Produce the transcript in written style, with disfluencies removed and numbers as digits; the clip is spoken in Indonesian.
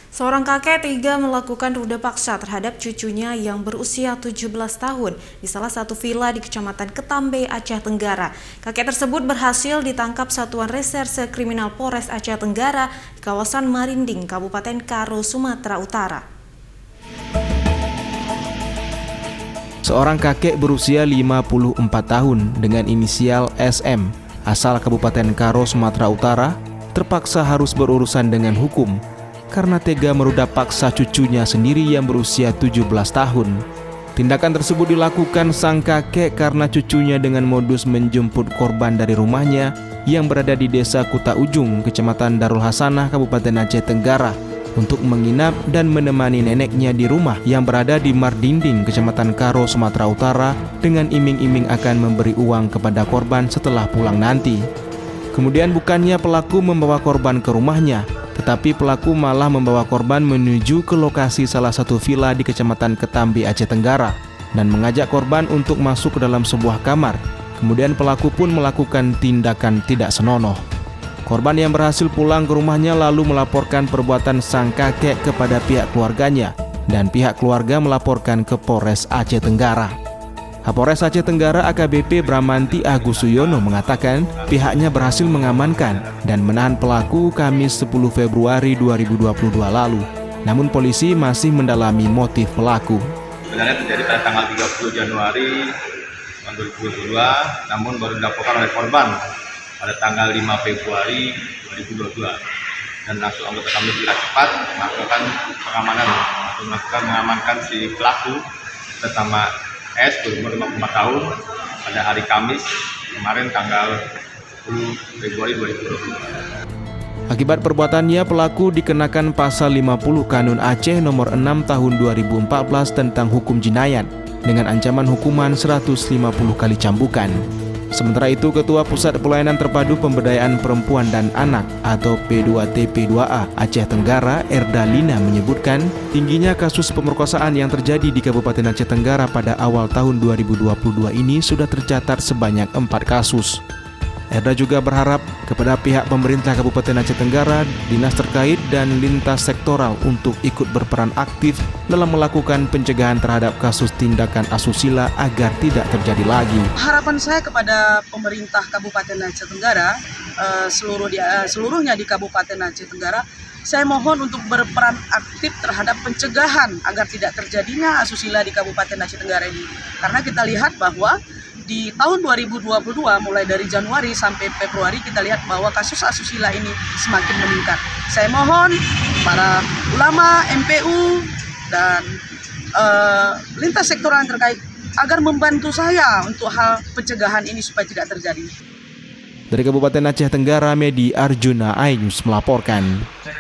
Seorang kakek tega melakukan ruda paksa terhadap cucunya yang berusia 17 tahun di salah satu villa di Kecamatan Ketambe, Aceh Tenggara. Kakek tersebut berhasil ditangkap Satuan Reserse Kriminal Polres Aceh Tenggara di kawasan Marinding, Kabupaten Karo, Sumatera Utara. Seorang kakek berusia 54 tahun dengan inisial SM, asal Kabupaten Karo, Sumatera Utara, terpaksa harus berurusan dengan hukum karena tega meruda paksa cucunya sendiri yang berusia 17 tahun. Tindakan tersebut dilakukan sang kakek karena cucunya dengan modus menjemput korban dari rumahnya yang berada di Desa Kuta Ujung, Kecamatan Darul Hasanah, Kabupaten Aceh Tenggara, untuk menginap dan menemani neneknya di rumah yang berada di Marinding, Kecamatan Karo, Sumatera Utara, dengan iming-iming akan memberi uang kepada korban setelah pulang nanti. Kemudian bukannya pelaku membawa korban ke rumahnya, tetapi pelaku malah membawa korban menuju ke lokasi salah satu villa di Kecamatan Ketambe, Aceh Tenggara, dan mengajak korban untuk masuk ke dalam sebuah kamar. Kemudian pelaku pun melakukan tindakan tidak senonoh. Korban yang berhasil pulang ke rumahnya lalu melaporkan perbuatan sang kakek kepada pihak keluarganya, dan pihak keluarga melaporkan ke Polres Aceh Tenggara. Kapolres Aceh Tenggara AKBP Bramanti Agus Suyono mengatakan pihaknya berhasil mengamankan dan menahan pelaku Kamis 10 Februari 2022 lalu. Namun polisi masih mendalami motif pelaku. Sebenarnya terjadi pada tanggal 30 Januari 2022, namun baru dilaporkan oleh korban pada tanggal 5 Februari 2022. Dan langsung anggota kami bila cepat mengamankan si pelaku bersama S berumur 54 tahun pada hari Kamis kemarin tanggal 10 Februari 2022. Akibat perbuatannya, pelaku dikenakan pasal 50 Kanun Aceh nomor 6 tahun 2014 tentang hukum jinayat dengan ancaman hukuman 150 kali cambukan. Sementara itu, Ketua Pusat Pelayanan Terpadu Pemberdayaan Perempuan dan Anak atau P2TP2A Aceh Tenggara, Erdalina, menyebutkan tingginya kasus pemerkosaan yang terjadi di Kabupaten Aceh Tenggara pada awal tahun 2022 ini sudah tercatat sebanyak 4 kasus. Erda juga berharap kepada pihak pemerintah Kabupaten Aceh Tenggara, dinas terkait, dan lintas sektoral untuk ikut berperan aktif dalam melakukan pencegahan terhadap kasus tindakan asusila agar tidak terjadi lagi. Harapan saya kepada pemerintah Kabupaten Aceh Tenggara, seluruhnya di Kabupaten Aceh Tenggara, saya mohon untuk berperan aktif terhadap pencegahan agar tidak terjadinya asusila di Kabupaten Aceh Tenggara ini. Karena kita lihat bahwa di tahun 2022 mulai dari Januari sampai Februari kita lihat bahwa kasus asusila ini semakin meningkat. Saya mohon para ulama, MPU, dan lintas sektoral yang terkait agar membantu saya untuk hal pencegahan ini supaya tidak terjadi. Dari Kabupaten Aceh Tenggara, Medi Arjuna, iNews melaporkan.